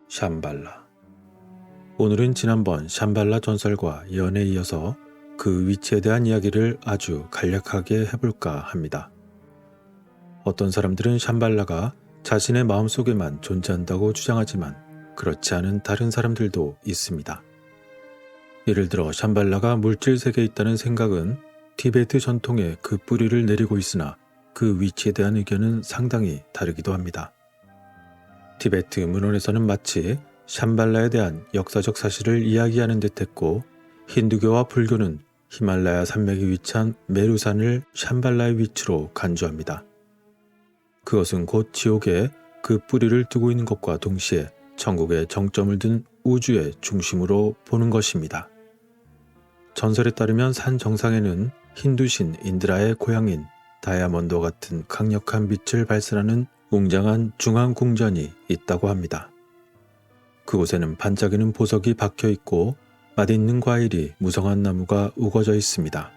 샴발라. 오늘은 지난번 샴발라 전설과 예언에 이어서 그 위치에 대한 이야기를 아주 간략하게 해볼까 합니다. 어떤 사람들은 샴발라가 자신의 마음속에만 존재한다고 주장하지만 그렇지 않은 다른 사람들도 있습니다. 예를 들어 샴발라가 물질 세계에 있다는 생각은 티베트 전통의 그 뿌리를 내리고 있으나 그 위치에 대한 의견은 상당히 다르기도 합니다. 티베트 문헌에서는 마치 샴발라에 대한 역사적 사실을 이야기하는 듯했고, 힌두교와 불교는 히말라야 산맥에 위치한 메루산을 샴발라의 위치로 간주합니다. 그것은 곧 지옥에 그 뿌리를 두고 있는 것과 동시에 천국의 정점을 둔 우주의 중심으로 보는 것입니다. 전설에 따르면 산 정상에는 힌두신 인드라의 고향인 다이아몬드와 같은 강력한 빛을 발산하는 웅장한 중앙궁전이 있다고 합니다. 그곳에는 반짝이는 보석이 박혀 있고 맛있는 과일이 무성한 나무가 우거져 있습니다.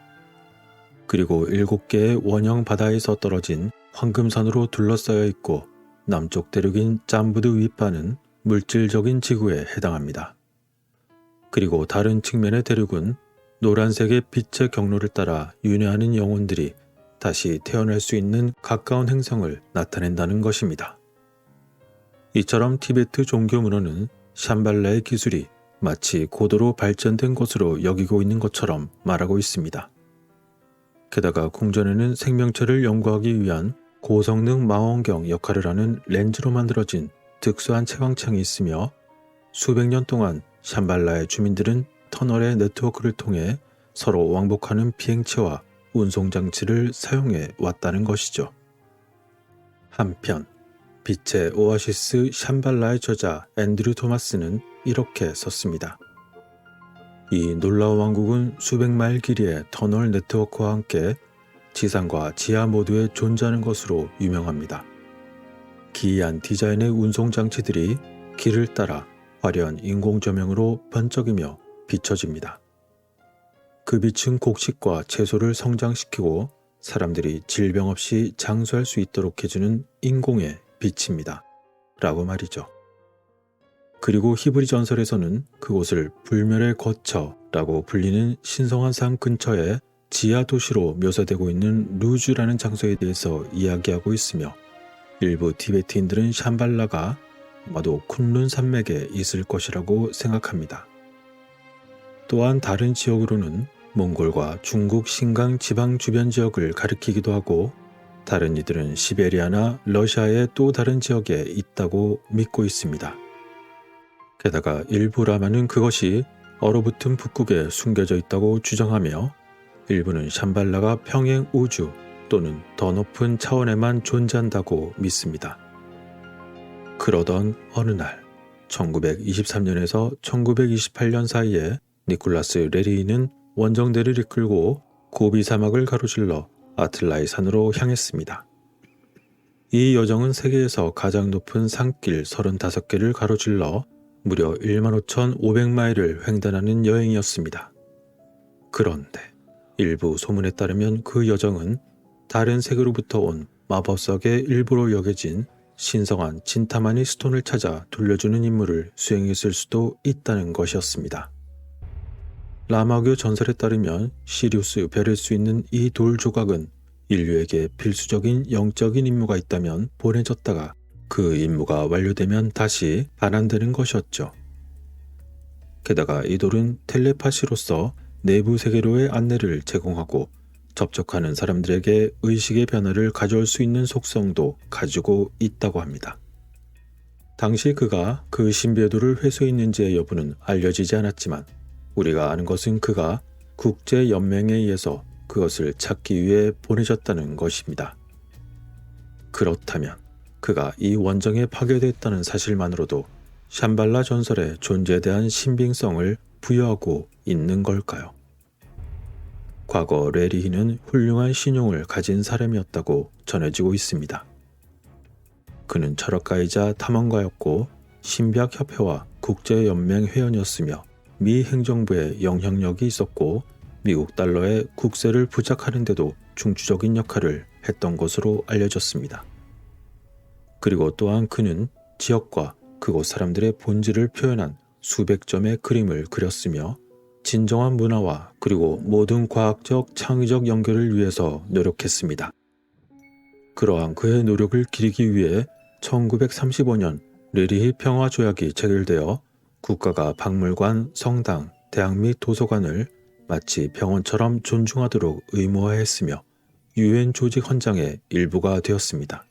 그리고 7개의 원형 바다에서 떨어진 황금선으로 둘러싸여 있고, 남쪽 대륙인 짬부드 윗바는 물질적인 지구에 해당합니다. 그리고 다른 측면의 대륙은 노란색의 빛의 경로를 따라 윤회하는 영혼들이 다시 태어날 수 있는 가까운 행성을 나타낸다는 것입니다. 이처럼 티베트 종교 문헌은 샴발라의 기술이 마치 고도로 발전된 것으로 여기고 있는 것처럼 말하고 있습니다. 게다가 궁전에는 생명체를 연구하기 위한 고성능 망원경 역할을 하는 렌즈로 만들어진 특수한 채광창이 있으며, 수백 년 동안 샴발라의 주민들은 터널의 네트워크를 통해 서로 왕복하는 비행체와 운송장치를 사용해 왔다는 것이죠. 한편 빛의 오아시스 샴발라의 저자 앤드류 토마스는 이렇게 썼습니다. 이 놀라운 왕국은 수백 마일 길이의 터널 네트워크와 함께 지상과 지하 모두에 존재하는 것으로 유명합니다. 기이한 디자인의 운송장치들이 길을 따라 화려한 인공조명으로 번쩍이며 비춰집니다. 그 빛은 곡식과 채소를 성장시키고 사람들이 질병 없이 장수할 수 있도록 해주는 인공의 빛입니다. 라고 말이죠. 그리고 히브리 전설에서는 그곳을 불멸의 거처라고 불리는 신성한 산 근처에 지하 도시로 묘사되고 있는 루주라는 장소에 대해서 이야기하고 있으며, 일부 티베트인들은 샴발라가 아마도 쿤룬 산맥에 있을 것이라고 생각합니다. 또한 다른 지역으로는 몽골과 중국 신강 지방 주변 지역을 가리키기도 하고, 다른 이들은 시베리아나 러시아의 또 다른 지역에 있다고 믿고 있습니다. 게다가 일부 라마는 그것이 얼어붙은 북극에 숨겨져 있다고 주장하며, 일부는 샴발라가 평행 우주 또는 더 높은 차원에만 존재한다고 믿습니다. 그러던 어느 날 1923년에서 1928년 사이에 니콜라스 레리히는 원정대를 이끌고 고비 사막을 가로질러 아틀라이 산으로 향했습니다. 이 여정은 세계에서 가장 높은 산길 35개를 가로질러 무려 15,500마일을 횡단하는 여행이었습니다. 그런데 일부 소문에 따르면 그 여정은 다른 세계로부터 온 마법석의 일부로 여겨진 신성한 진타마니 스톤을 찾아 돌려주는 임무를 수행했을 수도 있다는 것이었습니다. 라마교 전설에 따르면 시리우스 별일 수 있는 이 돌 조각은 인류에게 필수적인 영적인 임무가 있다면 보내졌다가 그 임무가 완료되면 다시 반환되는 것이었죠. 게다가 이 돌은 텔레파시로서 내부 세계로의 안내를 제공하고 접촉하는 사람들에게 의식의 변화를 가져올 수 있는 속성도 가지고 있다고 합니다. 당시 그가 그 신비의 돌을 회수했는지의 여부는 알려지지 않았지만, 우리가 아는 것은 그가 국제연맹에 의해서 그것을 찾기 위해 보내졌다는 것입니다. 그렇다면 그가 이 원정에 파괴됐다는 사실만으로도 샴발라 전설의 존재에 대한 신빙성을 부여하고 있는 걸까요? 과거 레리히는 훌륭한 신용을 가진 사람이었다고 전해지고 있습니다. 그는 철학가이자 탐험가였고 신비학협회와 국제연맹 회원이었으며, 미 행정부에 영향력이 있었고 미국 달러의 국세를 부착하는 데도 중추적인 역할을 했던 것으로 알려졌습니다. 그리고 또한 그는 지역과 그곳 사람들의 본질을 표현한 수백 점의 그림을 그렸으며 진정한 문화와 그리고 모든 과학적 창의적 연결을 위해서 노력했습니다. 그러한 그의 노력을 기리기 위해 1935년 레리히 평화조약이 체결되어 국가가 박물관, 성당, 대학 및 도서관을 마치 병원처럼 존중하도록 의무화했으며 유엔 조직 헌장의 일부가 되었습니다.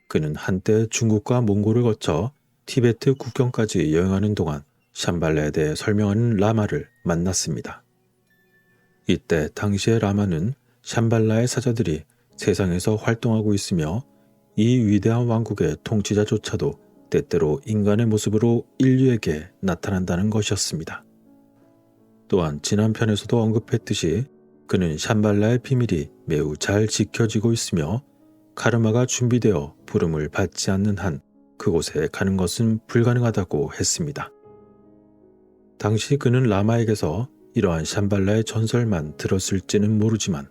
그는 한때 중국과 몽골을 거쳐 티베트 국경까지 여행하는 동안 샴발라에 대해 설명하는 라마를 만났습니다. 이때 당시의 라마는 샴발라의 사자들이 세상에서 활동하고 있으며 이 위대한 왕국의 통치자조차도 때때로 인간의 모습으로 인류에게 나타난다는 것이었습니다. 또한 지난 편에서도 언급했듯이 그는 샴발라의 비밀이 매우 잘 지켜지고 있으며 카르마가 준비되어 부름을 받지 않는 한 그곳에 가는 것은 불가능하다고 했습니다. 당시 그는 라마에게서 이러한 샴발라의 전설만 들었을지는 모르지만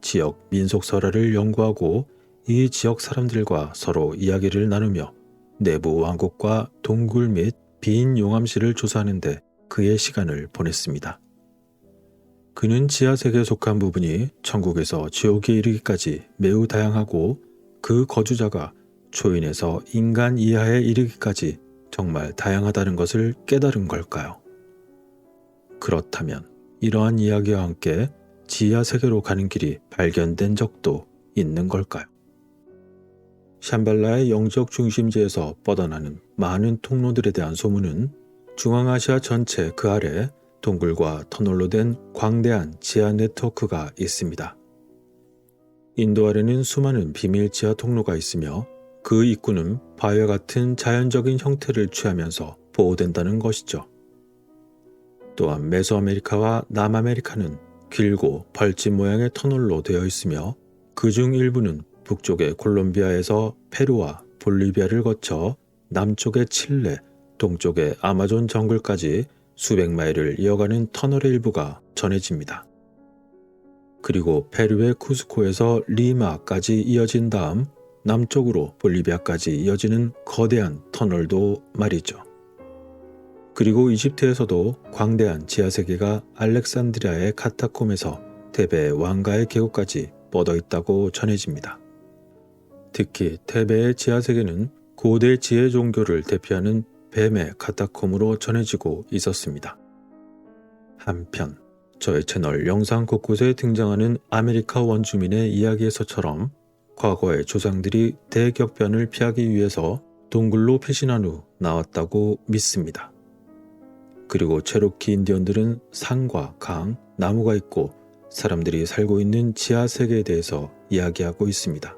지역 민속설화를 연구하고 이 지역 사람들과 서로 이야기를 나누며 내부 왕국과 동굴 및 빈 용암실을 조사하는 데 그의 시간을 보냈습니다. 그는 지하세계에 속한 부분이 천국에서 지옥에 이르기까지 매우 다양하고 그 거주자가 초인에서 인간 이하에 이르기까지 정말 다양하다는 것을 깨달은 걸까요? 그렇다면 이러한 이야기와 함께 지하세계로 가는 길이 발견된 적도 있는 걸까요? 샴발라의 영적 중심지에서 뻗어나는 많은 통로들에 대한 소문은 중앙아시아 전체 그 아래 동굴과 터널로 된 광대한 지하 네트워크가 있습니다. 인도 아래는 수많은 비밀 지하 통로가 있으며 그 입구는 바위와 같은 자연적인 형태를 취하면서 보호된다는 것이죠. 또한 메소아메리카와 남아메리카는 길고 벌집 모양의 터널로 되어 있으며 그중 일부는 북쪽의 콜롬비아에서 페루와 볼리비아를 거쳐 남쪽의 칠레, 동쪽의 아마존 정글까지 수백 마일을 이어가는 터널의 일부가 전해집니다. 그리고 페루의 쿠스코에서 리마까지 이어진 다음 남쪽으로 볼리비아까지 이어지는 거대한 터널도 말이죠. 그리고 이집트에서도 광대한 지하세계가 알렉산드리아의 카타콤에서 테베의 왕가의 계곡까지 뻗어 있다고 전해집니다. 특히 테베의 지하세계는 고대 지혜 종교를 대표하는 뱀의 카타콤으로 전해지고 있었습니다. 한편 저의 채널 영상 곳곳에 등장하는 아메리카 원주민의 이야기에서처럼 과거의 조상들이 대격변을 피하기 위해서 동굴로 피신한 후 나왔다고 믿습니다. 그리고 체로키 인디언들은 산과 강, 나무가 있고 사람들이 살고 있는 지하세계에 대해서 이야기하고 있습니다.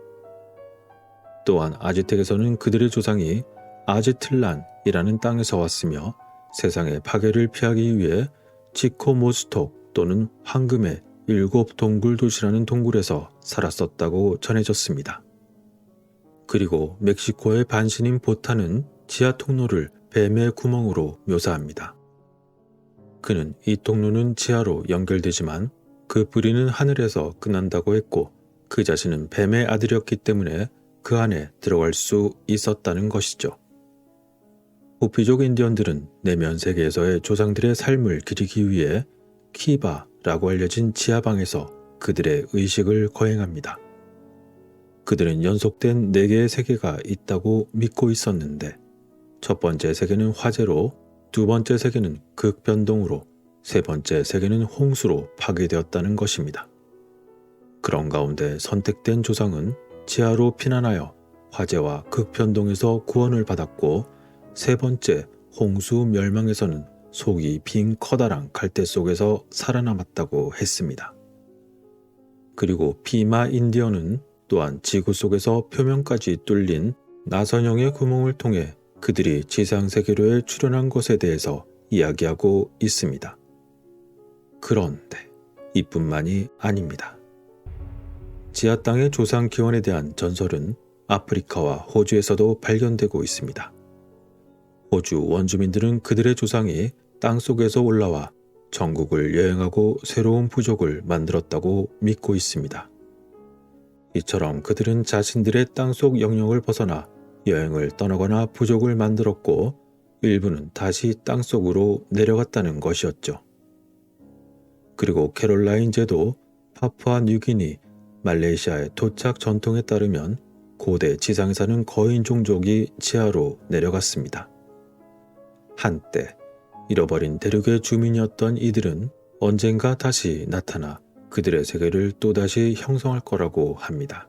또한 아즈텍에서는 그들의 조상이 아즈틀란이라는 땅에서 왔으며 세상의 파괴를 피하기 위해 치코모스톡 또는 황금의 7 동굴 도시라는 동굴에서 살았었다고 전해졌습니다. 그리고 멕시코의 반신인 보타는 지하 통로를 뱀의 구멍으로 묘사합니다. 그는 이 통로는 지하로 연결되지만 그 뿌리는 하늘에서 끝난다고 했고 그 자신은 뱀의 아들이었기 때문에 그 안에 들어갈 수 있었다는 것이죠. 호피족 인디언들은 내면 세계에서의 조상들의 삶을 기리기 위해 키바라고 알려진 지하방에서 그들의 의식을 거행합니다. 그들은 연속된 4개의 세계가 있다고 믿고 있었는데 첫 번째 세계는 화재로, 두 번째 세계는 극변동으로, 세 번째 세계는 홍수로 파괴되었다는 것입니다. 그런 가운데 선택된 조상은 지하로 피난하여 화재와 극변동에서 구원을 받았고 세 번째 홍수 멸망에서는 속이 빈 커다란 갈대 속에서 살아남았다고 했습니다. 그리고 피마 인디언은 또한 지구 속에서 표면까지 뚫린 나선형의 구멍을 통해 그들이 지상세계로에 출현한 것에 대해서 이야기하고 있습니다. 그런데 이뿐만이 아닙니다. 지하 땅의 조상 기원에 대한 전설은 아프리카와 호주에서도 발견되고 있습니다. 호주 원주민들은 그들의 조상이 땅속에서 올라와 전국을 여행하고 새로운 부족을 만들었다고 믿고 있습니다. 이처럼 그들은 자신들의 땅속 영역을 벗어나 여행을 떠나거나 부족을 만들었고 일부는 다시 땅속으로 내려갔다는 것이었죠. 그리고 캐롤라인제도 파푸아 뉴기니, 말레이시아의 도착 전통에 따르면 고대 지상에 사는 거인 종족이 지하로 내려갔습니다. 한때 잃어버린 대륙의 주민이었던 이들은 언젠가 다시 나타나 그들의 세계를 또다시 형성할 거라고 합니다.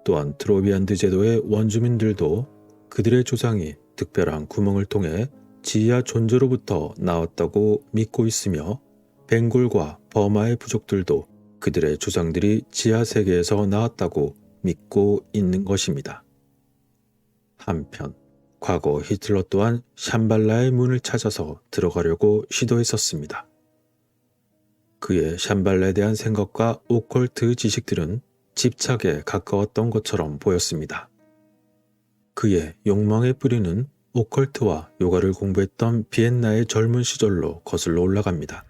또한 트로비안드 제도의 원주민들도 그들의 조상이 특별한 구멍을 통해 지하 존재로부터 나왔다고 믿고 있으며 벵골과 버마의 부족들도 그들의 조상들이 지하 세계에서 나왔다고 믿고 있는 것입니다. 한편 과거 히틀러 또한 샴발라의 문을 찾아서 들어가려고 시도했었습니다. 그의 샴발라에 대한 생각과 오컬트 지식들은 집착에 가까웠던 것처럼 보였습니다. 그의 욕망의 뿌리는 오컬트와 요가를 공부했던 비엔나의 젊은 시절로 거슬러 올라갑니다.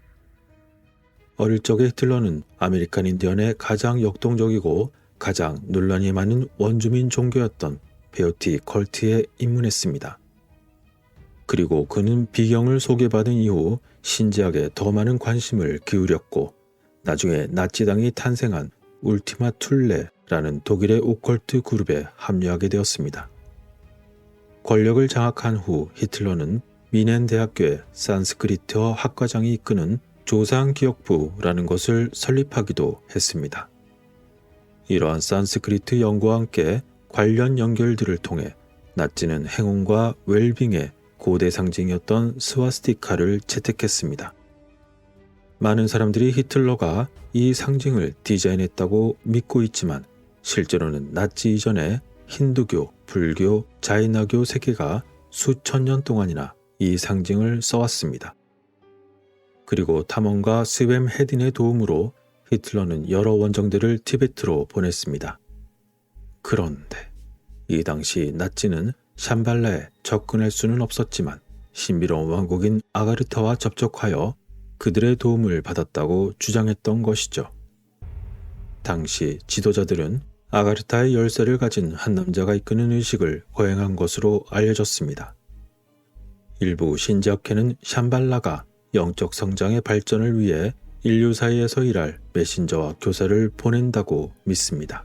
어릴 적에 히틀러는 아메리칸 인디언의 가장 역동적이고 가장 논란이 많은 원주민 종교였던 베오티 컬트에 입문했습니다. 그리고 그는 비경을 소개받은 이후 신지학에 더 많은 관심을 기울였고 나중에 나치당이 탄생한 울티마 툴레라는 독일의 오컬트 그룹에 합류하게 되었습니다. 권력을 장악한 후 히틀러는 미넨 대학교의 산스크리트어 학과장이 이끄는 조상기억부라는 것을 설립하기도 했습니다. 이러한 산스크리트 연구와 함께 관련 연결들을 통해 나치는 행운과 웰빙의 고대 상징이었던 스와스티카를 채택했습니다. 많은 사람들이 히틀러가 이 상징을 디자인했다고 믿고 있지만 실제로는 나치 이전에 힌두교, 불교, 자이나교 세계가 수천 년 동안이나 이 상징을 써왔습니다. 그리고 탐험가 스웸 헤딘의 도움으로 히틀러는 여러 원정대를 티베트로 보냈습니다. 그런데 이 당시 나치는 샴발라에 접근할 수는 없었지만 신비로운 왕국인 아가르타와 접촉하여 그들의 도움을 받았다고 주장했던 것이죠. 당시 지도자들은 아가르타의 열쇠를 가진 한 남자가 이끄는 의식을 거행한 것으로 알려졌습니다. 일부 신지학회는 샴발라가 영적 성장의 발전을 위해 인류 사이에서 일할 메신저와 교사를 보낸다고 믿습니다.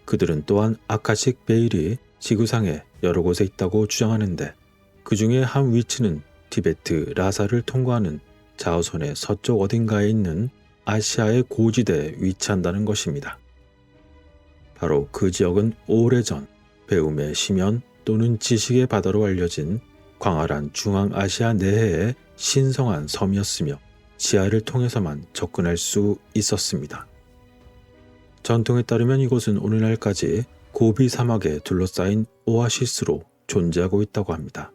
그들은 또한 아카식 베일이 지구상에 여러 곳에 있다고 주장하는데 그 중에 한 위치는 티베트 라사를 통과하는 자우선의 서쪽 어딘가에 있는 아시아의 고지대에 위치한다는 것입니다. 바로 그 지역은 오래전 배움의 심연 또는 지식의 바다로 알려진 광활한 중앙아시아 내해의 신성한 섬이었으며 지하를 통해서만 접근할 수 있었습니다. 전통에 따르면 이곳은 오늘날까지 고비 사막에 둘러싸인 오아시스로 존재하고 있다고 합니다.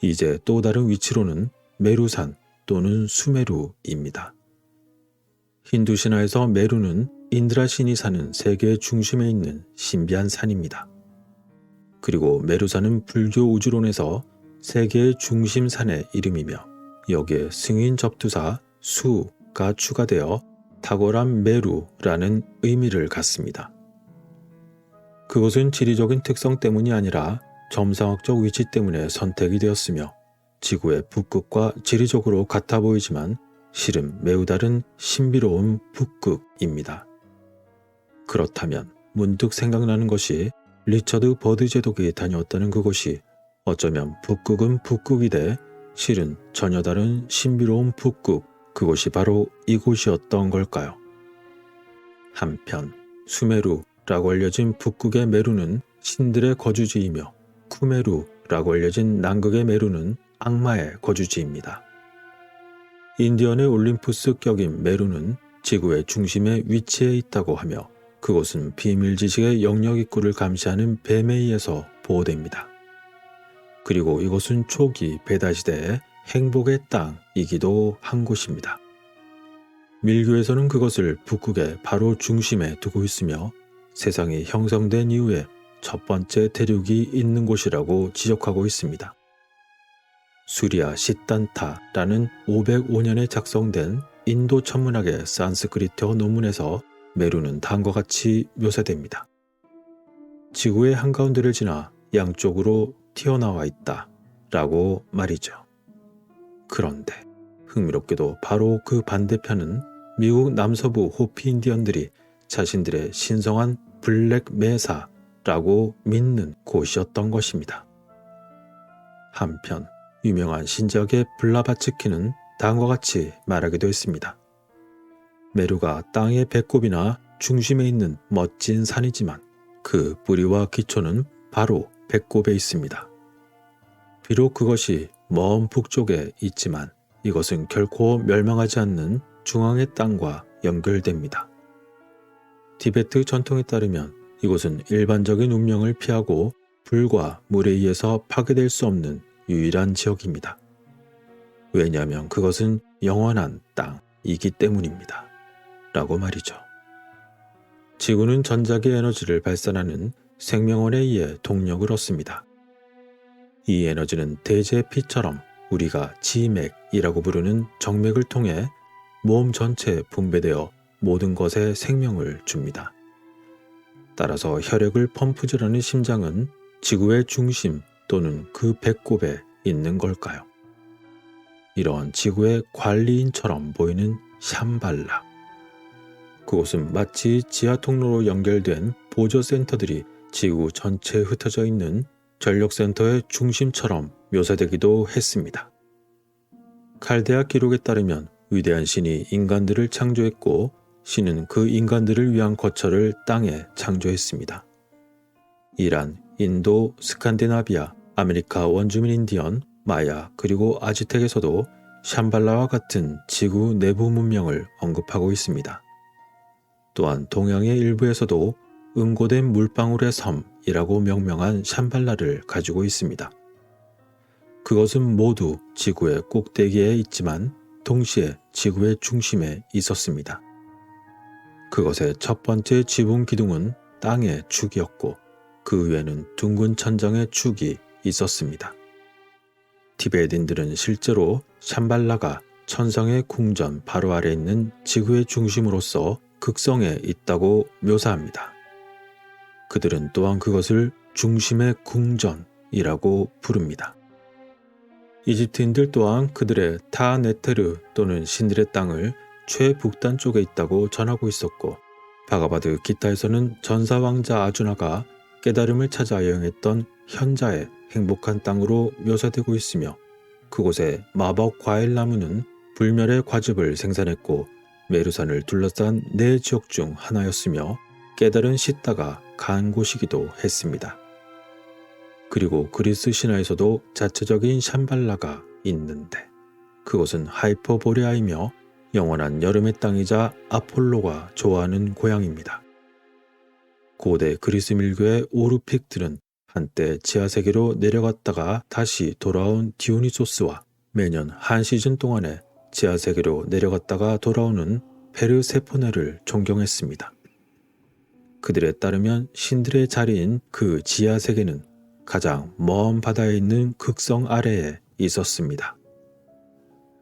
이제 또 다른 위치로는 메루산 또는 수메루입니다. 힌두 신화에서 메루는 인드라 신이 사는 세계의 중심에 있는 신비한 산입니다. 그리고 메루산은 불교 우주론에서 세계의 중심산의 이름이며 여기에 승인 접두사 수가 추가되어 탁월한 메루라는 의미를 갖습니다. 그것은 지리적인 특성 때문이 아니라 점상학적 위치 때문에 선택이 되었으며 지구의 북극과 지리적으로 같아 보이지만 실은 매우 다른 신비로운 북극입니다. 그렇다면 문득 생각나는 것이 리처드 버드 제독이 다녀왔다는 그곳이 어쩌면 북극은 북극이되 실은 전혀 다른 신비로운 북극, 그곳이 바로 이곳이었던 걸까요? 한편 수메루라고 알려진 북극의 메루는 신들의 거주지이며 쿠메루라고 알려진 남극의 메루는 악마의 거주지입니다. 인디언의 올림푸스격인 메루는 지구의 중심에 위치해 있다고 하며 그곳은 비밀 지식의 영역 입구를 감시하는 뱀에 의해서 보호됩니다. 그리고 이곳은 초기 베다 시대의 행복의 땅이기도 한 곳입니다. 밀교에서는 그것을 북극의 바로 중심에 두고 있으며 세상이 형성된 이후에 첫 번째 대륙이 있는 곳이라고 지적하고 있습니다. 수리아 시탄타라는 505년에 작성된 인도 천문학의 산스크리트어 논문에서 메루는 다음과 같이 묘사됩니다. 지구의 한가운데를 지나 양쪽으로 튀어나와 있다 라고 말이죠. 그런데 흥미롭게도 바로 그 반대편은 미국 남서부 호피 인디언들이 자신들의 신성한 블랙 메사라고 믿는 곳이었던 것입니다. 한편 유명한 신지학의 블라바츠키는 다음과 같이 말하기도 했습니다. 메루가 땅의 배꼽이나 중심에 있는 멋진 산이지만 그 뿌리와 기초는 바로 배꼽에 있습니다. 비록 그것이 먼 북쪽에 있지만 이것은 결코 멸망하지 않는 중앙의 땅과 연결됩니다. 티베트 전통에 따르면 이곳은 일반적인 운명을 피하고 불과 물에 의해서 파괴될 수 없는 유일한 지역입니다. 왜냐하면 그것은 영원한 땅이기 때문입니다. 라고 말이죠. 지구는 전자기 에너지를 발산하는 생명원에 의해 동력을 얻습니다. 이 에너지는 대지의 피처럼 우리가 지맥이라고 부르는 정맥을 통해 몸 전체에 분배되어 모든 것에 생명을 줍니다. 따라서 혈액을 펌프질하는 심장은 지구의 중심 또는 그 배꼽에 있는 걸까요? 이런 지구의 관리인처럼 보이는 샴발라. 그곳은 마치 지하 통로로 연결된 보조센터들이 지구 전체에 흩어져 있는 전력센터의 중심처럼 묘사되기도 했습니다. 칼데아 기록에 따르면 위대한 신이 인간들을 창조했고 신은 그 인간들을 위한 거처를 땅에 창조했습니다. 이란, 인도, 스칸디나비아, 아메리카 원주민 인디언, 마야 그리고 아즈텍에서도 샴발라와 같은 지구 내부 문명을 언급하고 있습니다. 또한 동양의 일부에서도 응고된 물방울의 섬이라고 명명한 샴발라를 가지고 있습니다. 그것은 모두 지구의 꼭대기에 있지만 동시에 지구의 중심에 있었습니다. 그것의 첫 번째 지붕 기둥은 땅의 축이었고 그 위에는 둥근 천장의 축이 있었습니다. 티베트인들은 실제로 샴발라가 천상의 궁전 바로 아래 있는 지구의 중심으로서 극성에 있다고 묘사합니다. 그들은 또한 그것을 중심의 궁전이라고 부릅니다. 이집트인들 또한 그들의 타네테르 또는 신들의 땅을 최북단 쪽에 있다고 전하고 있었고 바가바드 기타에서는 전사왕자 아주나가 깨달음을 찾아 여행했던 현자의 행복한 땅으로 묘사되고 있으며 그곳에 마법 과일나무는 불멸의 과즙을 생산했고 메루산을 둘러싼 네 지역 중 하나였으며 깨달은 시다가 간 곳이기도 했습니다. 그리고 그리스 신화에서도 자체적인 샴발라가 있는데 그곳은 하이퍼보레아이며 영원한 여름의 땅이자 아폴로가 좋아하는 고향입니다. 고대 그리스 밀교의 오르픽들은 한때 지하세계로 내려갔다가 다시 돌아온 디오니소스와 매년 한 시즌 동안에 지하세계로 내려갔다가 돌아오는 페르세포네를 존경했습니다. 그들에 따르면 신들의 자리인 그 지하세계는 가장 먼 바다에 있는 극성 아래에 있었습니다.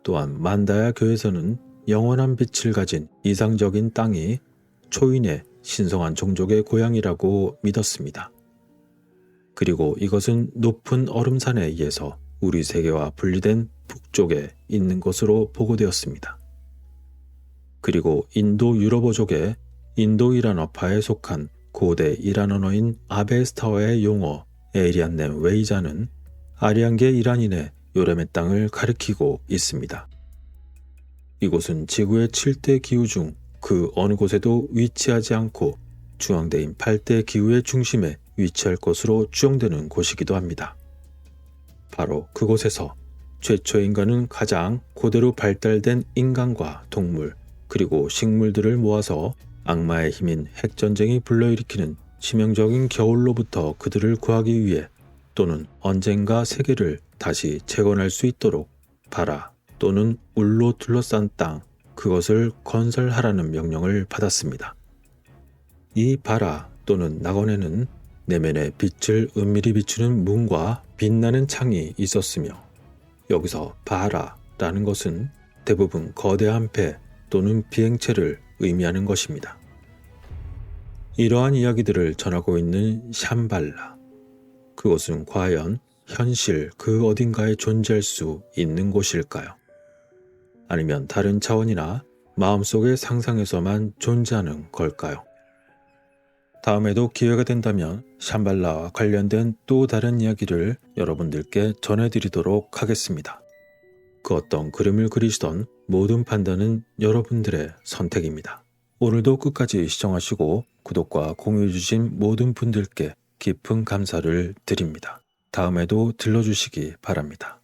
또한 만다야 교에서는 영원한 빛을 가진 이상적인 땅이 초인의 신성한 종족의 고향이라고 믿었습니다. 그리고 이것은 높은 얼음산에 의해서 우리 세계와 분리된 북쪽에 있는 것으로 보고되었습니다. 그리고 인도 유럽어족의 인도 이란어파에 속한 고대 이란 언어인 아베스타어의 용어 에리안넴 웨이자는 아리안계 이란인의 요람의 땅을 가리키고 있습니다. 이곳은 지구의 7대 기후 중 그 어느 곳에도 위치하지 않고 중앙대인 8대 기후의 중심에 위치할 것으로 추정되는 곳이기도 합니다. 바로 그곳에서 최초 인간은 가장 고대로 발달된 인간과 동물 그리고 식물들을 모아서 악마의 힘인 핵전쟁이 불러일으키는 치명적인 겨울로부터 그들을 구하기 위해 또는 언젠가 세계를 다시 재건할 수 있도록 바라 또는 울로 둘러싼 땅 그것을 건설하라는 명령을 받았습니다. 이 바라 또는 낙원에는 내면에 빛을 은밀히 비추는 문과 빛나는 창이 있었으며 여기서 바라라는 것은 대부분 거대한 배 또는 비행체를 의미하는 것입니다. 이러한 이야기들을 전하고 있는 샴발라. 그곳은 과연 현실 그 어딘가에 존재할 수 있는 곳일까요? 아니면 다른 차원이나 마음속의 상상에서만 존재하는 걸까요? 다음에도 기회가 된다면 샴발라와 관련된 또 다른 이야기를 여러분들께 전해드리도록 하겠습니다. 그 어떤 그림을 그리시던 모든 판단은 여러분들의 선택입니다. 오늘도 끝까지 시청하시고 구독과 공유해주신 모든 분들께 깊은 감사를 드립니다. 다음에도 들러주시기 바랍니다.